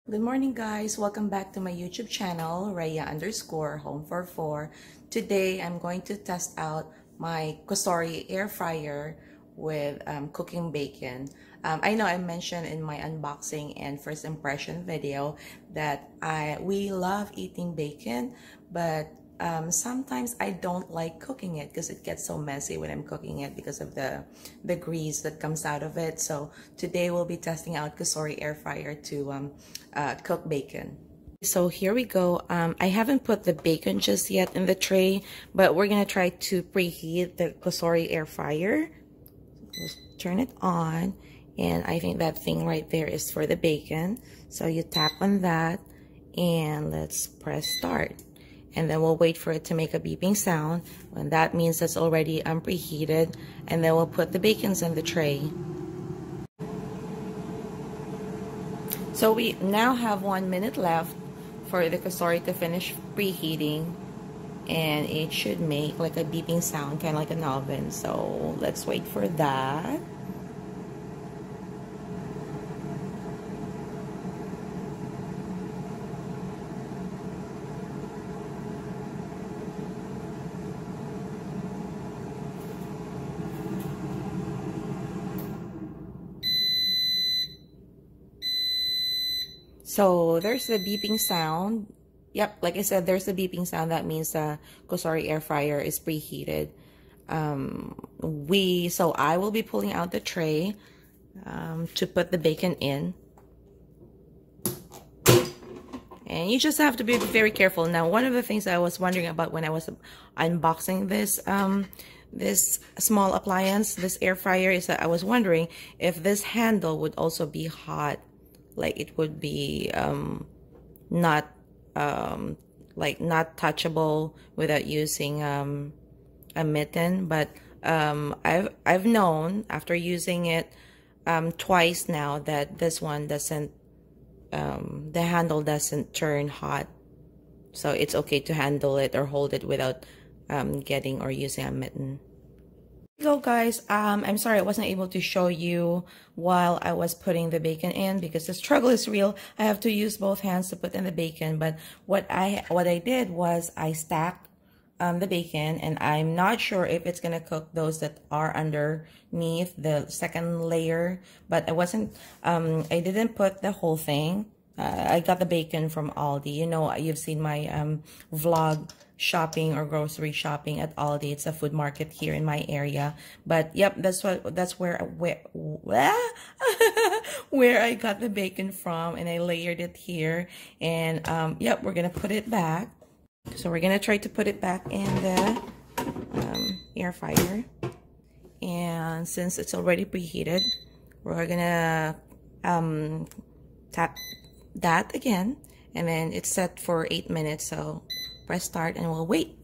Good morning, guys. Welcome back to my YouTube channel, Raya_home44. Today, I'm going to test out my Cosori air fryer with cooking bacon. I know I mentioned in my unboxing and first impression video that we love eating bacon, but sometimes I don't like cooking it because it gets so messy when I'm cooking it because of the grease that comes out of it. So today we'll be testing out Cosori air fryer to cook bacon. So here we go. I haven't put the bacon just yet in the tray, but we're gonna try to preheat the Cosori air fryer. Just turn it on, and I think that thing right there is for the bacon. So you tap on that, and let's press start. And then we'll wait for it to make a beeping sound. When that means that's already preheated, and then we'll put the bacons in the tray. So we now have 1 minute left for the Cosori to finish preheating, and it should make like a beeping sound, kind of like an oven. So let's wait for that. So there's the beeping sound. Yep, like I said, there's the beeping sound. That means the Cosori air fryer is preheated. So I will be pulling out the tray to put the bacon in. And you just have to be very careful. Now, one of the things I was wondering about when I was unboxing this this small appliance, this air fryer, is that I was wondering if this handle would also be hot. Like it would be not like not touchable without using a mitten. But I've known after using it twice now that this one doesn't the handle doesn't turn hot, so it's okay to handle it or hold it without getting or using a mitten. So guys, I'm sorry I wasn't able to show you while I was putting the bacon in because the struggle is real. I have to use both hands to put in the bacon. But what I did was I stacked the bacon, and I'm not sure if it's gonna cook those that are underneath the second layer. But I didn't put the whole thing. I got the bacon from Aldi. You know, you've seen my vlog shopping or grocery shopping at Aldi. It's a food market here in my area. But yep, that's where where I got the bacon from, and I layered it here. And yep, we're gonna put it back. So we're gonna try to put it back in the air fryer. And since it's already preheated, we're gonna tap that again, and then it's set for 8 minutes. So press start and we'll wait.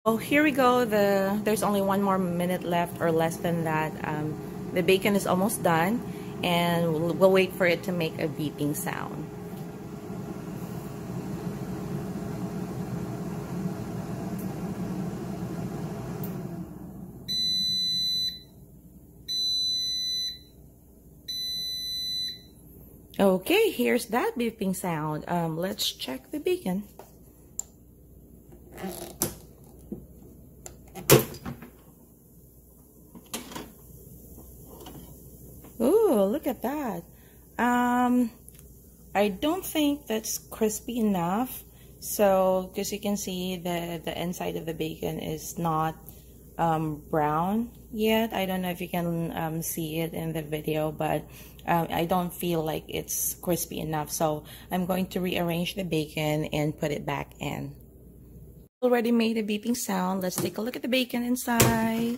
Oh, here we go. There's only 1 more minute left, or less than that. The bacon is almost done, and we'll wait for it to make a beeping sound. Okay, here's that beeping sound. Let's check the bacon. Ooh, look at that. I don't think that's crispy enough. So, because you can see the inside of the bacon is not brown yet. I don't know if you can see it in the video, but I don't feel like it's crispy enough. So I'm going to rearrange the bacon and put it back in. Already made a beeping sound. Let's take a look at the bacon inside.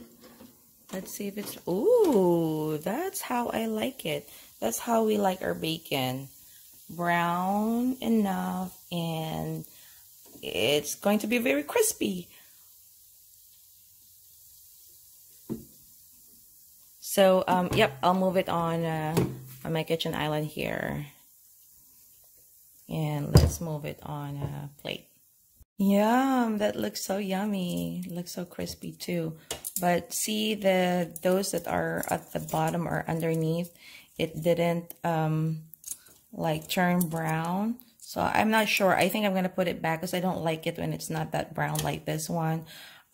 Let's see if it's, ooh, that's how I like it. That's how we like our bacon. Brown enough, and it's going to be very crispy. So, yep, I'll move it on my kitchen island here. And let's move it on a plate. Yum, that looks so yummy. It looks so crispy too. But see, those that are at the bottom or underneath, it didn't like turn brown. So I'm not sure. I think I'm going to put it back because I don't like it when it's not that brown like this one.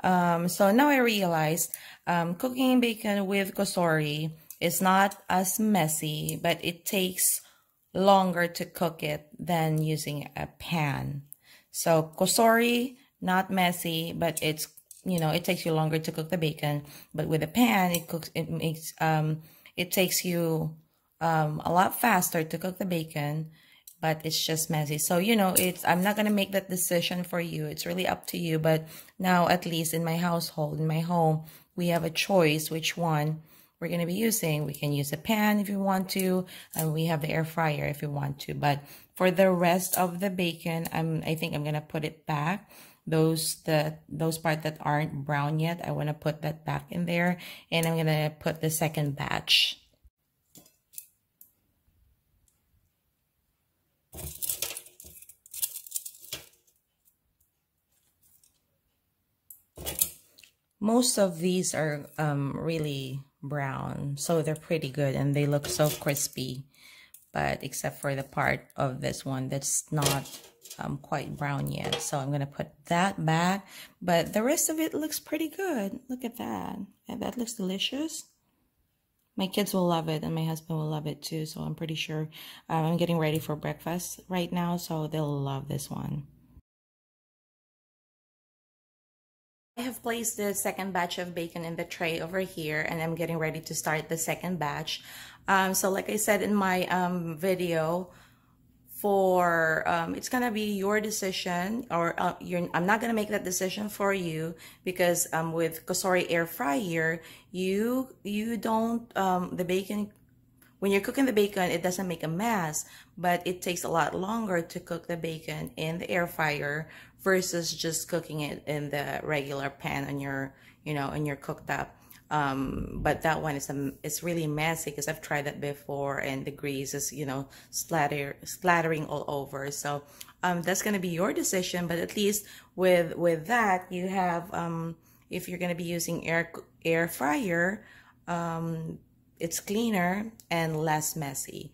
So now I realized cooking bacon with Cosori is not as messy, but it takes longer to cook it than using a pan. So Cosori, not messy, but it's, you know, it takes you longer to cook the bacon. But with a pan, it takes you a lot faster to cook the bacon, but it's just messy. So, you know, I'm not going to make that decision for you. It's really up to you. But now, at least in my household, in my home, we have a choice which one we're going to be using. We can use a pan if you want to, and we have the air fryer if you want to. But for the rest of the bacon, I think I'm going to put it back. Those parts that aren't brown yet, I want to put that back in there, and I'm going to put the second batch. Most of these are really brown, so they're pretty good and they look so crispy. But except for the part of this one that's not quite brown yet. So I'm going to put that back. But the rest of it looks pretty good. Look at that. And that looks delicious. My kids will love it and my husband will love it too. So I'm pretty sure I'm getting ready for breakfast right now. So they'll love this one. I have placed the second batch of bacon in the tray over here, and I'm getting ready to start the second batch. So like I said in my video, it's gonna be your decision, or I'm not gonna make that decision for you, because with Cosori air fryer, you don't the bacon. When you're cooking the bacon, it doesn't make a mess, but it takes a lot longer to cook the bacon in the air fryer versus just cooking it in the regular pan on your, you know, in your cooktop. But that one it's really messy because I've tried that before, and the grease is, you know, splattering all over. So that's gonna be your decision. But at least with that, you have if you're gonna be using air fryer, it's cleaner and less messy.